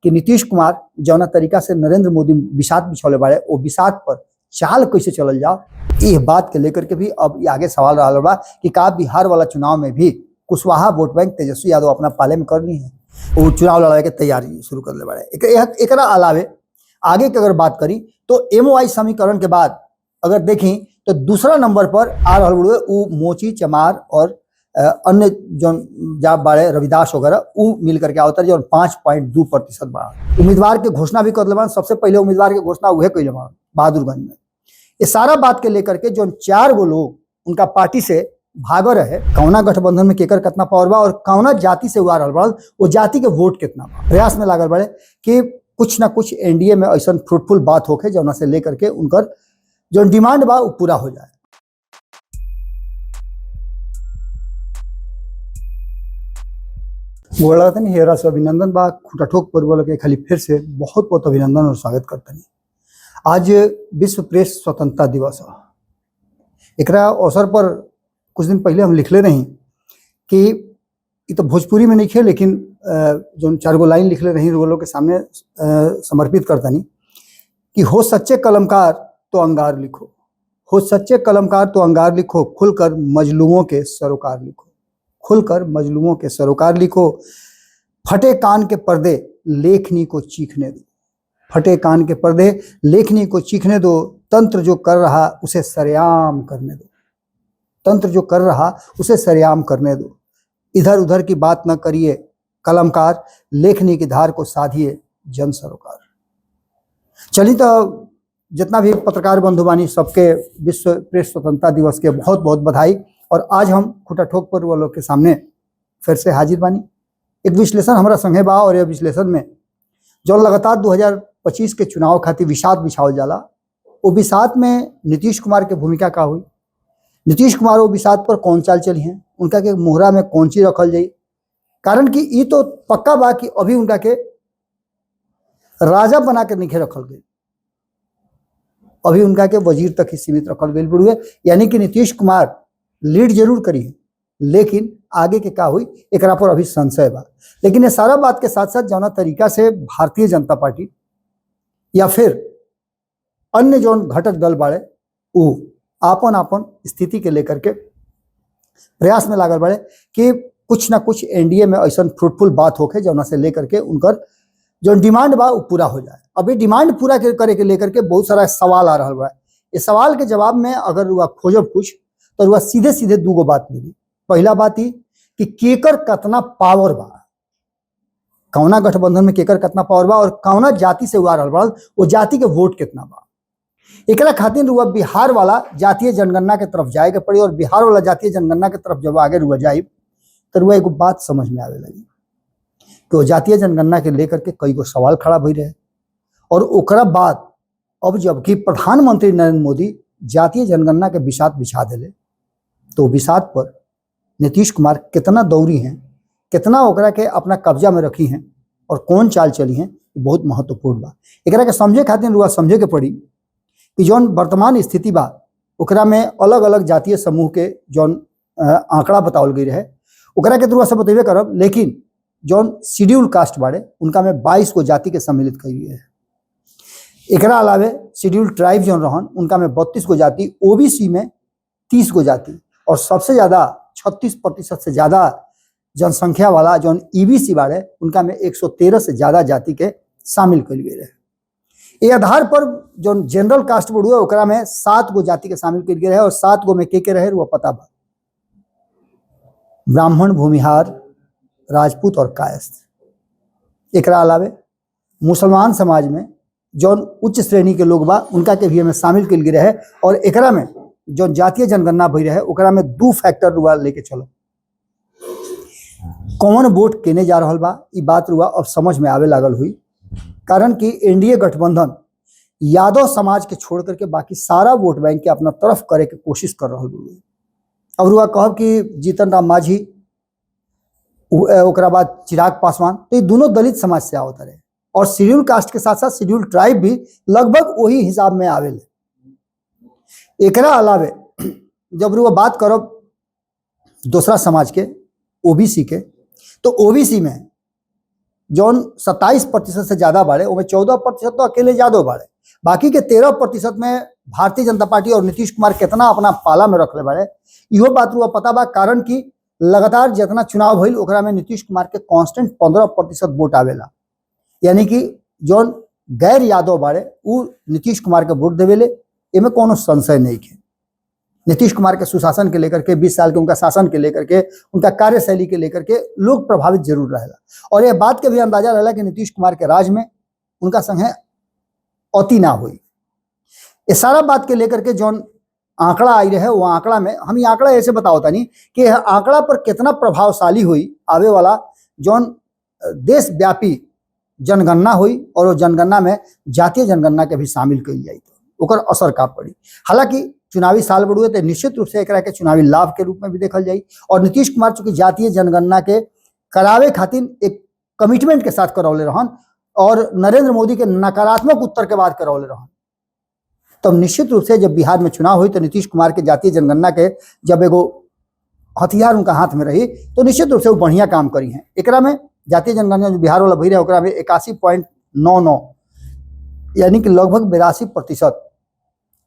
कि नीतीश कुमार जौना तरीका से नरेंद्र मोदी बिसात बिछौले बाड़े वो बिसात पर चाल कैसे चलल जाओ, इस बात के लेकर के भी अब आगे सवाल रहा बा कि का बिहार वाला चुनाव में भी कुशवाहा वोट बैंक तेजस्वी यादव अपना पाले में करनी है, वो चुनाव लड़ाई के तैयारी शुरू कर ले बाड़े। एकरा अलावे आगे की अगर बात करी तो एमओआई समीकरण के बाद अगर देखी तो दूसरा नंबर पर आ रहा वो मोची चमार और अन्य जो जाब बाड़े रविदास वगैरह वो मिल करके आवता है जो 5.2% बड़ा उम्मीदवार के घोषणा भी कर ले। सबसे पहले उम्मीदवार के घोषणा उहे कैले बहादुरगंज में। ये सारा बात के लेकर के जो 4 गो लोग उनका पार्टी से भाग रहे, कौना गठबंधन में केकर कितना पावर बा और कौना जाति से उड़ा रहा वो जाति के वोट कितना बा। प्रयास में लागल बड़े कि कुछ ना कुछ एनडीए में ऐसा फ्रूटफुल बात होके जौना से लेकर के उनकर जो डिमांड बा वो पूरा हो जाए। बोला था नहीं हेरा से अभिनंदन बा खुटा ठोक पर के खाली फिर से बहुत बहुत अभिनंदन और स्वागत करते हैं। आज विश्व प्रेस स्वतंत्रता दिवस है। एक अवसर पर कुछ दिन पहले हम लिखले रही कि ये तो भोजपुरी में नहीं खे लेकिन जो 4 गो लाइन लिखले रही वो लोग के सामने समर्पित करता नहीं कि हो सच्चे कलमकार तो अंगार लिखो, हो सच्चे कलमकार तो अंगार लिखो, खुलकर मजलूमों के सरोकार लिखो, खुलकर मजलूमों के सरोकार लिखो, फटे कान के पर्दे लेखनी को चीखने दो, फटे कान के पर्दे लेखनी को चीखने दो, तंत्र जो कर रहा उसे सरेआम करने दो, तंत्र जो कर रहा उसे सरेआम करने दो, इधर उधर की बात न करिए कलमकार, लेखनी की धार को साधिए जन सरोकार। चलिए तो जितना भी पत्रकार बंधु बानी सबके विश्व प्रेस स्वतंत्रता दिवस के बहुत बहुत बधाई। और आज हम खुटा ठोक पर वालों के सामने फिर से हाजिर बानी। एक विश्लेषण हमारा संगे बा और यह विश्लेषण में जो लगातार 2025 के चुनाव खातिर विषाद बिछावल जाला वो विषाद में नीतीश कुमार के भूमिका का हुई, नीतीश कुमार वो विषाद पर कौन चाल चली हैं, उनका के मोहरा में कौन चीज रखल जाई। कारण कि ये तो पक्का बा कि अभी उनका के राजा बना के नहीं रखल गई, अभी उनका के वजीर तक ही सीमित रखल गई बुढ़ुए। यानी कि नीतीश कुमार लीड जरूर करी है लेकिन आगे के का हुई एक पर अभी संशय बा। लेकिन ये सारा बात के साथ साथ जौना तरीका से भारतीय जनता पार्टी या फिर अन्य जो घटक दल बाड़े वो आपन आपन स्थिति के लेकर के प्रयास में लागल बाड़े कि कुछ ना कुछ एनडीए में ऐसा फ्रूटफुल बात होके जौना से लेकर के उनकर जो डिमांड बा वो पूरा हो जाए। अभी डिमांड पूरा करे के लेकर के बहुत सारा सवाल आ रहा बा। इस सवाल के जवाब में अगर वह खोजब कुछ तो वह सीधे सीधे 2 गो बात मिली। पहला बात ही कि केकर कितना पावर बा, कौना गठबंधन में केकर कितना पावर बा और कौना जाति से उड़ा रहा वो जाति के वोट कितना बा। एकरा खातिर रुआ बिहार वाला जातीय जनगणना के तरफ जाए के पड़ी और बिहार वाला जातीय जनगणना के तरफ जब आगे रुआ जाए तो रुआ एगो बात समझ में आवे लगी तो जातीय जनगणना के लेकर के कई गो सवाल खड़ा भई रहे। और ओकरा बाद अब जबकि प्रधानमंत्री नरेंद्र मोदी जातीय जनगणना के बिसात बिछा दिले तो बिसात पर नीतीश कुमार कितना दौरी हैं, कितना ओकरा के अपना कब्जा में रखी हैं और कौन चाल चली हैं, बहुत महत्वपूर्ण बा। एकरा के समझे खातिर रुआ समझे के पड़ी कि जौन वर्तमान स्थिति बा ओकरा में अलग अलग जातीय समूह के जौन आंकड़ा बतावल गई रहे ओकरा के रुआ सब बतेबे करब। लेकिन जौन शेड्यूल कास्ट बाड़े उनका में 22 गो जाति के सम्मिलित कई है। एकरा अलावे शेड्यूल ट्राइब जौन रहन उनका में 32 गो जाति, ओबीसी में 30 गो जाति और सबसे ज्यादा 36% से ज्यादा जनसंख्या वाला जौन ईबीसी बाड़े उनका में 113 से ज्यादा जाति के शामिल कल गए रहे। ये आधार पर जो जनरल कास्ट बोर्ड हुआ ओकरा में 7 गो जाति के शामिल कल गए रहे और 7 गो में के रहे वो पता बा, ब्राह्मण, भूमिहार, राजपूत और कायस्थ। एकरा अलावे मुसलमान समाज में जौन उच्च श्रेणी के लोग बा उनका के भी हमें शामिल कल गए रहे। और एकरा में जो जातीय जनगणना भई रहे ओकरा में 2 फैक्टर रुआ लेके चलो, कौन वोट केने जा रहा बा ई बात रुआ अब समझ में आवे लागल हुई। कारण कि एनडीए गठबंधन यादव समाज के छोड़ करके बाकी सारा वोट बैंक के अपना तरफ करे के कोशिश कर रहा है। अब रुआ कहब कि जीतन राम मांझी ओकरा बाद चिराग पासवान तो ये दोनों दलित समाज से आवत रहे और शेड्यूल कास्ट के साथ साथ शेड्यूल ट्राइब भी लगभग वही हिसाब में आवेले। एकरा अलावे जब रुआ बात करब दूसरा समाज के ओबीसी के तो ओबीसी में जौन 27% से ज्यादा बाड़े, उसमें 14% तो अकेले यादव बाड़े, बाकी के 13% में भारतीय जनता पार्टी और नीतीश कुमार कितना अपना पाला में रखले बाड़े, इहो बात हुआ पता बा। कारण कि लगातार जितना चुनाव भइल ओकरा में नीतीश कुमार के कांस्टेंट 15% वोट आवेला, यानी कि जौन गैर यादव बाड़े उ नीतीश कुमार के वोट देवेले, एमे कोनो संशय नहीं है। नीतीश कुमार के सुशासन के लेकर के, 20 साल के उनका शासन के लेकर के, उनका कार्यशैली के लेकर के लोग प्रभावित जरूर रहेला, और यह बात के भी अंदाजा रहेला कि नीतीश कुमार के राज में उनका संगे अति ना हुई। ये सारा बात के लेकर के जौन आंकड़ा आई रहे, वो आंकड़ा में हम ये आंकड़ा ऐसे बताओ तानी कि यह आंकड़ा पर कितना प्रभावशाली हुई आवे वाला जौन देशव्यापी जनगणना हुई, और वो जनगणना में जातीय जनगणना के भी शामिल कई जाई तो ओकर असर का पड़ी। हालांकि चुनावी साल बढ़ुए तो निश्चित रूप से एकरा के चुनावी लाभ के रूप में भी देखल जाई, और नीतीश कुमार चूंकि जातीय जनगणना के करावे खातिर एक कमिटमेंट के साथ करौले रहन, और नरेंद्र मोदी के नकारात्मक उत्तर के बाद करौले रहन, तो निश्चित रूप से जब बिहार में चुनाव हुई तो नीतीश कुमार के जातीय जनगणना के जब एगो हथियार उनका हाथ में रही तो निश्चित रूप से वो बढ़िया काम करी हैं। एकरा में जातीय जनगणना जो बिहार वाला भई रहे ओकरा में 81.99 यानी कि लगभग 82%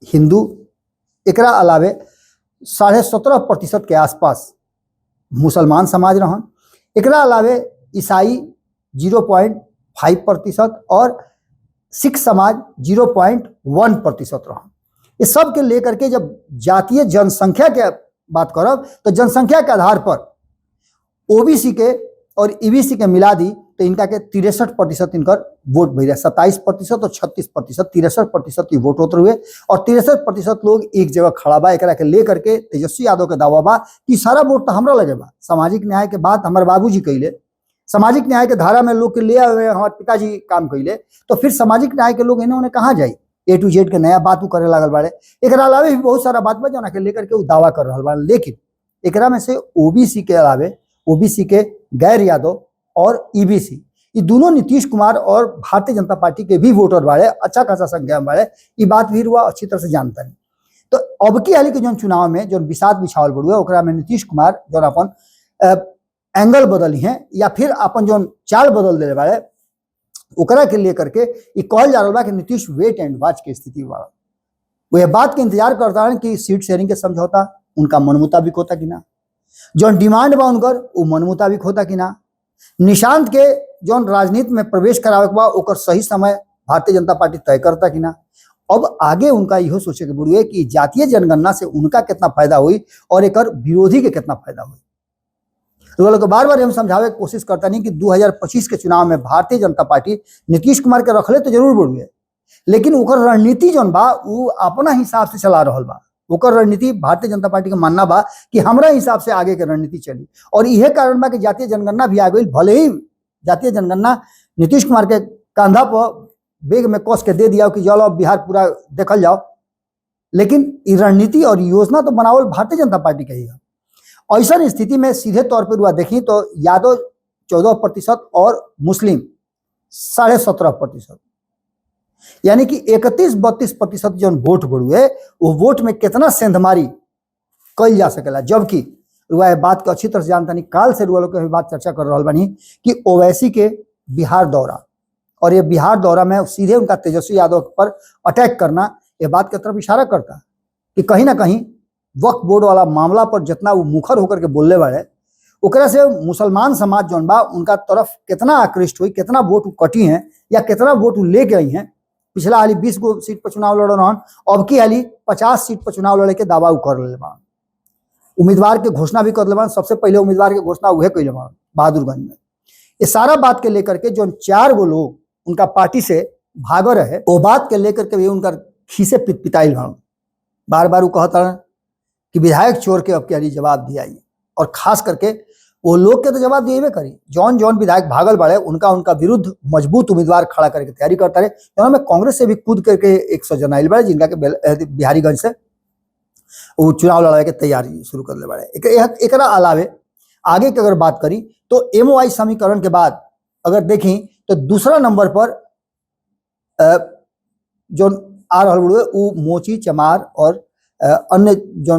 हिंदू, एकरा अलावे 17.5% के आसपास मुसलमान समाज रहन, एकरा अलावे ईसाई 0.5% और सिख समाज 0.1% रहन। इस सब के लेकर के जब जातीय जनसंख्या के बात करब तो जनसंख्या के आधार पर ओबीसी के और ईबीसी के मिला दी तो इनका के 63% इनकर वोट भई रहे, 27% और 36%, 63% की वोट होते हुए, और 63% लोग एक जगह खड़ा बा। एकरा के लेकर के तेजस्वी यादव के दावा बा कि सारा वोट तो हमरा लगे बा, सामाजिक न्याय के बात हमारे बाबूजी कैले, सामाजिक न्याय के धारा में लोग के ले आवे हमारे पिताजी काम कैले, तो फिर सामाजिक न्याय के लोग इन्होंने कहाँ जाई, A to Z के नया बात करे लागल बाड़े। एकरा अलावे भी बहुत सारा बात बा जना के लेकर के दावा कर रहा बाड़े, लेकिन एकरा में से ओबीसी के अलावे ओबीसी के गैर यादव और ईबीसी, ये दोनों नीतीश कुमार और भारतीय जनता पार्टी के भी वोटर बाड़े, अच्छा खासा संख्या में बाड़े, ये बात भी हुआ अच्छी तरह से जानता है। तो अब की हाल के जो चुनाव में जो विषाद बिछावल बढ़ुए ओकरा में नीतीश कुमार जो अपन एंगल बदली हैं या फिर अपन जो चाल बदल दे बाड़े, ओकरा के लेकर के ये कहल जा रहा बा कि नीतीश वेट एंड वॉच के स्थिति बा। वो ये बात के इंतजार करता है कि सीट शेयरिंग के समझौता उनका मन मुताबिक होता कि ना, जो डिमांड बा उनकर वो मन मुताबिक होता कि ना, निशांत के जो राजनीति में प्रवेश करावे के बा ओकर सही समय भारतीय जनता पार्टी तय करता कि ना। अब आगे उनका इहो सोचे के बुढ़िए कि जातीय जनगणना से उनका कितना फायदा हुई और एक विरोधी के कितना फायदा हुई। तो बार बार हम समझावे की कोशिश करता नहीं कि 2025 के चुनाव में भारतीय जनता पार्टी नीतीश कुमार के रखले तो जरूर बढ़ुए, लेकिन ओकर रणनीति जौन बा वो अपना हिसाब से चला रहा बा। ओकर रणनीति भारतीय जनता पार्टी के मानना बा कि हमरा हिसाब से आगे के रणनीति चली, और यह कारण बा कि जातीय जनगणना भी आ गई। भले ही जातीय जनगणना नीतीश कुमार के कंधा पर बेग में कस के दे दिया कि चलो अब बिहार पूरा देखल जाओ, लेकिन ये रणनीति और योजना तो बनावल भारतीय जनता पार्टी के ही है। ऐसा स्थिति में सीधे तौर पर हुआ देखी तो यादव 14% और मुस्लिम 17.5%, यानी कि 31-32% जो वोट बढ़ुए वो वोट में कितना सेंधमारी कल जा सकेला। जबकि रुआ बात को अच्छी तरह से जानता नहीं, काल से रुआ लोग के बात चर्चा कर रहा बानी कि ओवैसी के बिहार दौरा, और ये बिहार दौरा में सीधे उनका तेजस्वी यादव पर अटैक करना ये बात की तरफ इशारा करता कि कहीं ना कहीं वक्फ बोर्ड वाला मामला पर जितना वो मुखर होकर के बोलने वाले ओकरा से मुसलमान समाज जौन बा उनका तरफ कितना आकृष्ट हुई, कितना वोट कटी हैं या कितना वोट लेके आई हैं। पिछला हाली 20 गो सीट पर चुनाव लड़ रहन, अब की हाली 50 सीट पर चुनाव लड़े के दावा कर ले बा। उम्मीदवार के घोषणा भी कर ले बा, सबसे पहले उम्मीदवार के घोषणा उहे कैले बा बहादुरगंज में। ये सारा बात के लेकर के जो 4 गो लोग उनका पार्टी से भाग रहे वो बात के लेकर के भी उनका खीसे पिताइल बा। बार बार वो कहता कि विधायक चोर के अब क्या जवाब दिया, और खास करके वो लोग के तो जवाब दिए करी। जौन जौन विधायक भागल बढ़े उनका विरुद्ध मजबूत उम्मीदवार खड़ा करके तैयारी करता रहे। में कांग्रेस से भी कूद करके 100 जन आयल बड़े जिनका के बिहारीगंज से वो चुनाव लड़ाए के तैयारी शुरू कर ले बड़े। एक अलावे आगे की अगर बात करी तो MOI समीकरण के बाद अगर देखी तो दूसरा नंबर पर जो आ रहा वो मोची, चमार और अन्य जो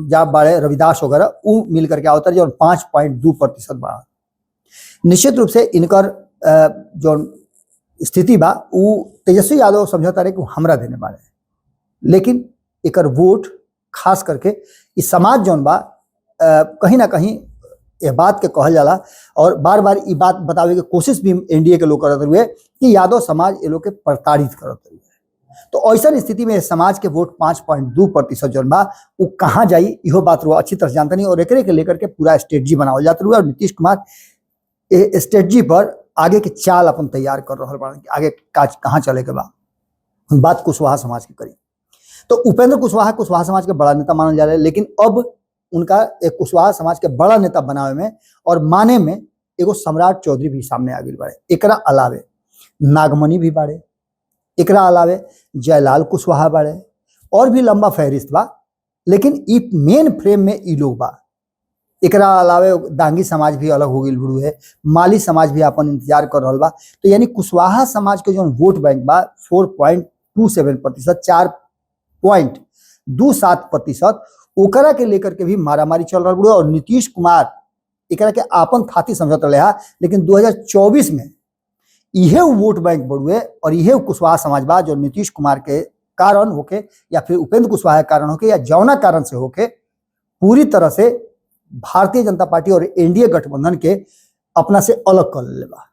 जाप बाड़े रविदास वगैरह वो मिल करके आवतर जो 5.2% बढ़ा। निश्चित रूप से इनकर जो स्थिति बा उ तेजस्वी यादव समझौता रहे कि उ हमरा देने वाले, लेकिन एकर वोट खास करके इस समाज जौन बा कहीं ना कहीं ये बात के कहल जाला और बार बार ये बात बतावे के कोशिश भी एनडीए के लोग करते हुए कि यादव समाज ये लोग के प्रताड़ित करते हुए। तो ऐसा स्थिति में समाज के वोट 5.2% जौन बा वो कहाँ जाई इहो बात रुआ अच्छी तरह जानते नहीं, और एकरे के लेकर के पूरा स्ट्रेटजी बनावल जाते हुए और नीतीश कुमार स्ट्रेटजी पर आगे के चाल अपन तैयार कर रहा बा, आगे काज कहाँ चले के बा। बात कुशवाहा समाज की करी तो उपेंद्र कुशवाहा समाज के बड़ा नेता मानल जा रहे हैं, लेकिन अब उनका एक कुशवाहा समाज के बड़ा नेता बनावे में और माने में एगो सम्राट चौधरी भी सामने आ गई बाड़े। एकरा अलावे नागमणि भी बाड़े, एकरा अलावे जयलाल कुशवाहा बाड़े और भी लंबा फहरिस्त बा, लेकिन ई मेन फ्रेम में ई लोग बा। एकरा अलावे दांगी समाज भी अलग हो गई बुड़ू है, माली समाज भी अपन इंतजार कर रहा बा। तो यानी कुशवाहा समाज के जो वोट बैंक बा 4.27%, 4.27% ओकरा के लेकर के भी मारामारी चल रहा बुड़ू। और नीतीश कुमार एकरा के आपन थाती समझत रहे, लेकिन 2024 में इहे वोट बैंक बढ़ुए और इहे कुशवाहा समाज बा जो नीतीश कुमार के कारण होके या फिर उपेंद्र कुशवाहा के कारण होके या जौना कारण से होके पूरी तरह से भारतीय जनता पार्टी और एनडीए गठबंधन के अपना से अलग कर ले बा।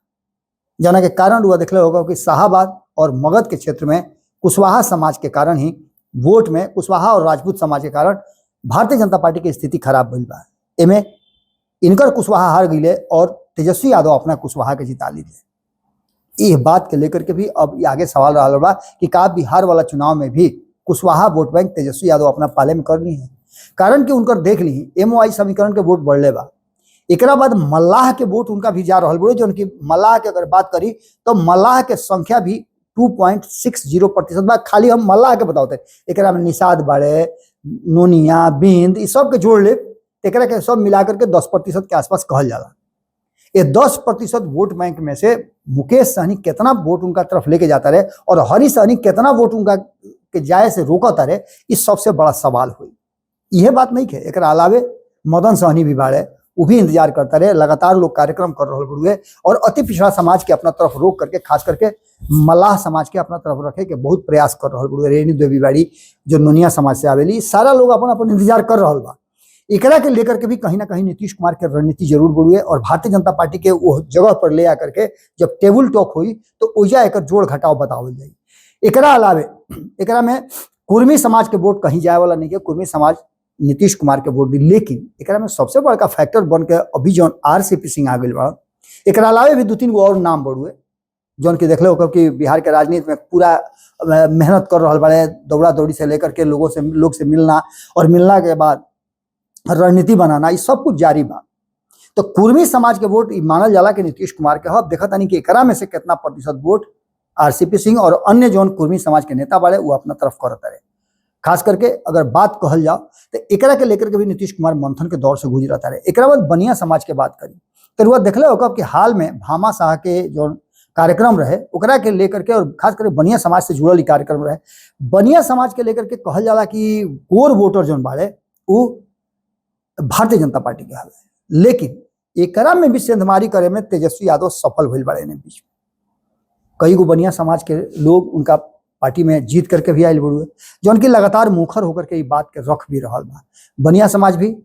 जना के कारण हुआ देखले होगा कि शाहाबाद और मगध के क्षेत्र में कुशवाहा समाज के कारण ही वोट में कुशवाहा और राजपूत समाज के कारण भारतीय जनता पार्टी की स्थिति खराब भइल बा। एमे इनकर कुशवाहा हार गईले और तेजस्वी यादव अपना कुशवाहा के जिता ली। इस बात के लेकर के भी अब आगे सवाल रहा बा कि का बिहार वाला चुनाव में भी कुशवाहा वोट बैंक तेजस्वी यादव अपना पाले में करनी है। कारण कि उनकर देख ली एमओआई समीकरण के वोट बढ़ले बा। एकरा बाद मल्लाह के वोट उनका भी जा रहा बड़े, जो उनकी मल्लाह के अगर बात करी तो मल्लाह के संख्या भी 2.60% बा। खाली हम मल्लाह के बताते एकरा में निषाद बाड़े, नोनिया, बिंद इस सब के जोड़ ले एकरा के सब मिला करके 10% के आसपास कहल जाला। ये 10% वोट बैंक में से मुकेश सहनी कितना वोट उनका तरफ लेके जाता रहे और हरी सहनी कितना वोट उनका के जाए से रोकता रहे, इस सबसे बड़ा सवाल हुई। यह बात नहीं है, एक अलावे मदन सहनी भी बाड़े, वो भी इंतजार करता रहे। लगातार लोग कार्यक्रम कर रहे हुए और अति पिछड़ा समाज के अपना तरफ रोक करके खास करके मल्लाह समाज के अपना तरफ रखे के बहुत प्रयास कर रहे हुए। रेणु देवी बाड़ी जो नोनिया समाज से आवेली, सारा लोग अपन अपन इंतजार कर रहा बा। एकरा के लेकर के भी कहीं ना कहीं नीतीश कुमार के रणनीति जरूर बढ़ुए और भारतीय जनता पार्टी के वो जगह पर ले आकर के जब टेबल टॉक हुई तो ओजा एक जोड़ घटाव बतावल जाए। एकरा अलावे एकरा में कुर्मी समाज के वोट कहीं जाए वाला नहीं है, कुर्मी समाज नीतीश कुमार के वोट दी। लेकिन एकरा में सबसे बड़का फैक्टर बन के अभी जौन आरसीपी सिंह आ गई बा, एकरा अलावे भी 2-3 गो और नाम बढ़ुए जौन की देखले होकर कि बिहार के राजनीति में पूरा मेहनत कर रहा बड़े, दौड़ा दौड़ी से लेकर के लोग से मिलना और मिलना के बाद रणनीति बनाना, ये सब कुछ जारी बा। तो कुर्मी समाज के वोट मानल जाला कि नीतीश कुमार के अब देखा तानी कि एकरा में से कितना प्रतिशत वोट आरसीपी सिंह और अन्य जौन कुर्मी समाज के नेता बाड़े वो अपना तरफ करता रहे। खास करके अगर बात कहल जाओ तो एकरा के लेकर के भी नीतीश कुमार मंथन के दौर से गुजरता रहे। एकरा बाद बनिया समाज के बात करी तो वह देखले होगा कि हाल में भामा शाह के जो कार्यक्रम रहे ओकरा के लेकर के और खास करके बनिया समाज से जुड़ल कार्यक्रम रहे। बनिया समाज के लेकर के कहल जाला कि कोर वोटर जौन बाड़े वो भारतीय जनता पार्टी के हाल है, लेकिन एकरा में भी सेंधमारी करे में तेजस्वी यादव सफल भइल बाड़े। ने बीच कई गो बनिया समाज के लोग उनका पार्टी में जीत करके भी आयल बड़ुए, जो उनकी लगातार मुखर होकर के बात के रख भी रहा बा। बनिया समाज भी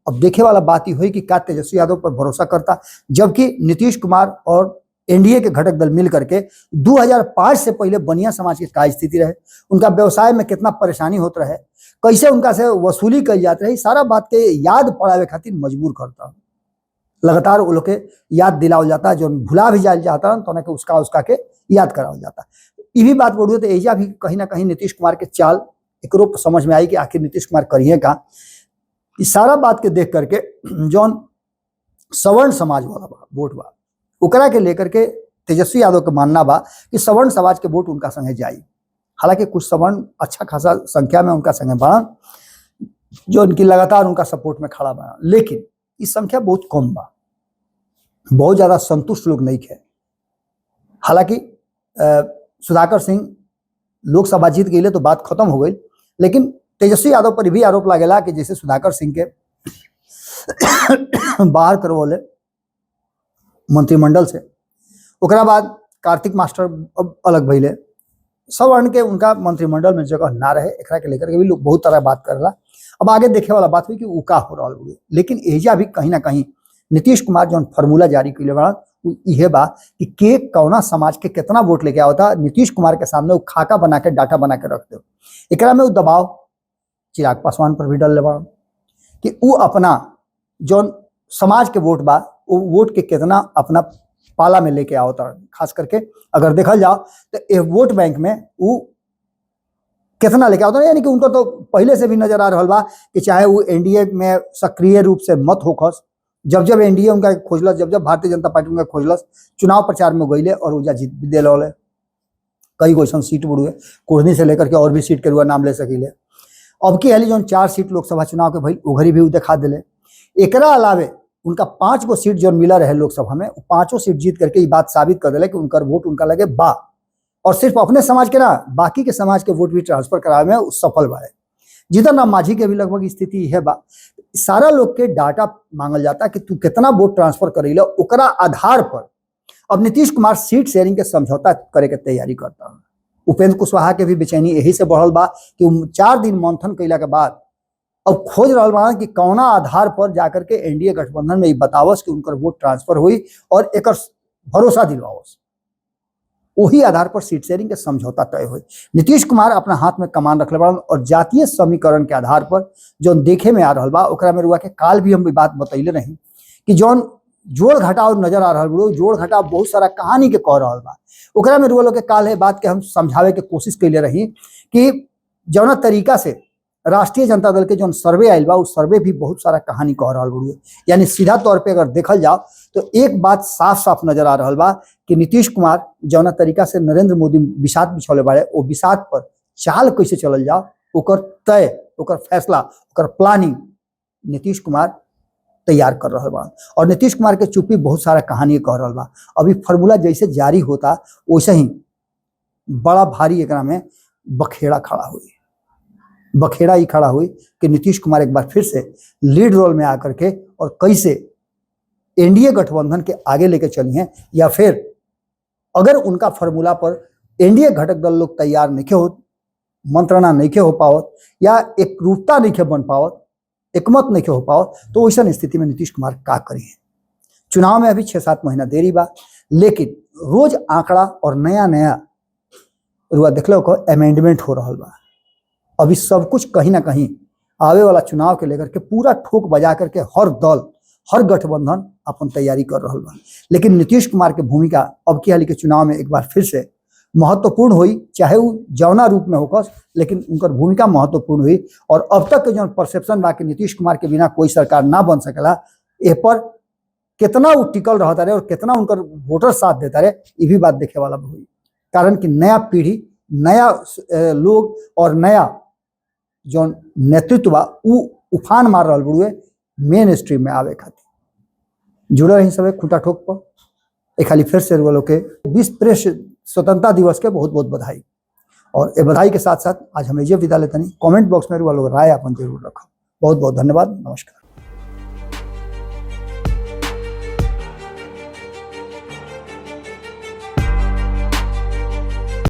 अब देखे वाला बात ही हुई कि क्या तेजस्वी यादव पर भरोसा करता, जबकि नीतीश कुमार और एनडीए के घटक दल मिल करके 2005 से पहले बनिया समाज की क्या स्थिति रहे, उनका व्यवसाय में कितना परेशानी होता रहे, कैसे उनका से वसूली कल जाती रही, सारा बात के याद पड़ावे खातिर मजबूर करता। लगातार वो लोग के याद दिलावल जाता, जो भुला भी जाया जाता तो उसका के याद करावल जाता। ये भी बात बढ़ी तो एजा भी कहीं ना कहीं नीतीश कुमार के चाल एक समझ में आई कि आखिर नीतीश कुमार करिए का। इस सारा बात के देख करके जौन सवर्ण समाज वाला वोट बा ओकरा के लेकर के तेजस्वी यादव के मानना बा कि सवर्ण समाज के वोट उनका संगे जाई। हालांकि कुछ सवर्ण अच्छा खासा संख्या में उनका संगे बा जो उनकी लगातार उनका सपोर्ट में खड़ा बा, लेकिन इस संख्या बहुत कम बा, बहुत ज्यादा संतुष्ट लोग नहीं है। हालांकि सुधाकर सिंह लोकसभा जीत गई तो बात खत्म हो गई, लेकिन तेजस्वी यादव पर भी आरोप लागेला कि जैसे सुधाकर सिंह के बाहर करवले मंत्रिमंडल से ओकरा बाद कार्तिक मास्टर अब अलग भइले, सवर्ण के उनका मंत्रिमंडल में जगह ना रहे, एकरा के लेकर के भी लोग बहुत तरह बात करेला। अब आगे देखे वाला बात हुई कि उ का हो रहा है, लेकिन एजा भी कहीं ना कहीं नीतीश कुमार जौन फॉर्मूला जारी कैले बड़ा उ इहे बा कि के कौना समाज के कितना वोट लेके आवता, नीतीश कुमार के सामने वो खाका बना के डाटा बना के रख दो। एकरा में उ दबाव चिराग पासवान पर भी डल बड़ा कि उ अपना जौन समाज के वोट बा वो वोट के कितना अपना पाला में लेके आवता। खास करके अगर देखा जाओ तो ये वोट बैंक में वो कितना लेके आवता, यानी कि उनको तो पहले से भी नजर आ रहा बा कि चाहे वो एनडीए में सक्रिय रूप से मत होखस, जब जब एनडीए उनका खोजलस, जब जब भारतीय जनता पार्टी उनका खोजलस, चुनाव प्रचार में गईले और उजा जीत भी दिले। कई गो सीट बुढ़ुए कुर्नी से लेकर के और भी सीट के रुआ नाम ले सकीले। अब की हाली जो 4 सीट लोकसभा चुनाव के भइल उघरी भी दिखा दिले। एकरा अलावे उनका 5 गो सीट जो मिला रहे लोकसभा में, 5 सीट जीत करके ये बात साबित कर दिले कि उनका वोट उनका लगे बा, और सिर्फ अपने समाज के ना बाकी के समाज के वोट भी ट्रांसफर करावे में सफल बारे। जीतन राम मांझी के भी लगभग स्थिति है बा। सारा लोग के डाटा मांगल जाता कि तू कितना वोट ट्रांसफर करेला, ओकरा आधार पर अब नीतीश कुमार सीट शेयरिंग के समझौता करे के तैयारी करता है। उपेंद्र कुशवाहा के भी बेचैनी यही से बढ़ल बा कि 4 दिन मंथन कैला के बाद अब खोज रहा बा कि कौना आधार पर जाकर के एनडीए गठबंधन में बतावस कि उनकर वोट ट्रांसफर हुई और एक भरोसा दिलवावस, वही आधार पर सीट शेयरिंग के समझौता तय हुई। नीतीश कुमार अपना हाथ में कमान रखले बड़ा और जातीय समीकरण के आधार पर जो देखे में आ रहा बा, ओकरा में रुआ के काल भी हम बात बतैले नहीं कि जौन जोड़ घटाव नजर आ रहा बड़ो, जोड़ घटाव बहुत सारा कहानी के कह रहा बा, ओकरा में रुआ लोग के काल है बात के हम समझावे के कोशिश कैले रही कि जौना तरीका से राष्ट्रीय जनता दल के जो सर्वे आयल बा, उस सर्वे भी बहुत सारा कहानी कह रहा बड़ुए। यानी सीधा तौर पे अगर देखल जाओ तो एक बात साफ साफ नजर आ रहा बा कि नीतीश कुमार जौना तरीका से नरेंद्र मोदी बिसात बिछौले बाड़े, वो बिसात पर चाल कैसे चलल जाओ, ओकर तय, ओकर फैसला, ओकर प्लानिंग नीतीश कुमार तैयार कर रहा बा। और नीतीश कुमार के चुप्पी बहुत सारा कहानी कह रहा बा। अभी फॉर्मूला जैसे जारी होता वैसे ही बड़ा भारी एकरा में बखेड़ा खड़ा हुई, बखेड़ा ही खड़ा हुई कि नीतीश कुमार एक बार फिर से लीड रोल में आकर के और कैसे एनडीए गठबंधन के आगे लेके चली हैं, या फिर अगर उनका फॉर्मूला पर एनडीए घटक दल लोग तैयार नहीं हो, मंत्रणा नहीं हो पावत, या एक रूपता नहीं बन पावत, एकमत नहीं हो पावत, तो वैसा स्थिति में नीतीश कुमार का करिए। चुनाव में अभी 6-7 महीना देरी बा, लेकिन रोज आंकड़ा और नया नया रुआ देखलो को अमेंडमेंट हो रहा बा। अभी सब कुछ कहीं ना कहीं आवे वाला चुनाव के लेकर के पूरा ठोक बजा करके हर दल, हर गठबंधन अपन तैयारी कर रहा बा। लेकिन नीतीश कुमार के भूमिका अब की हाल के चुनाव में एक बार फिर से महत्वपूर्ण हुई, चाहे वो जौना रूप में होकर, लेकिन उनकर भूमिका महत्वपूर्ण हुई। और अब तक के जो परसेप्शन बा कि नीतीश कुमार के बिना कोई सरकार ना बन सकेला, ए पर कितना वो टिकल रहता रहे और कितना उनकर वोटर साथ देता रहे, ये भी बात देखे वाला हुई। कारण कि नया पीढ़ी, नया लोग और नया जो नेतृत्व बा उ उफान मार रहा बड़ुए मेन स्ट्रीम में आवे खातिर। जुड़े रही सब खूंटा ठोक पर। एक खाली फिर से लोग के विश्व प्रेस स्वतंत्रता दिवस के बहुत बहुत बधाई। और ये बधाई के साथ साथ आज हम विदा लेते नहीं, कमेंट बॉक्स में लोग राय अपन जरूर रखो। बहुत बहुत धन्यवाद, नमस्कार।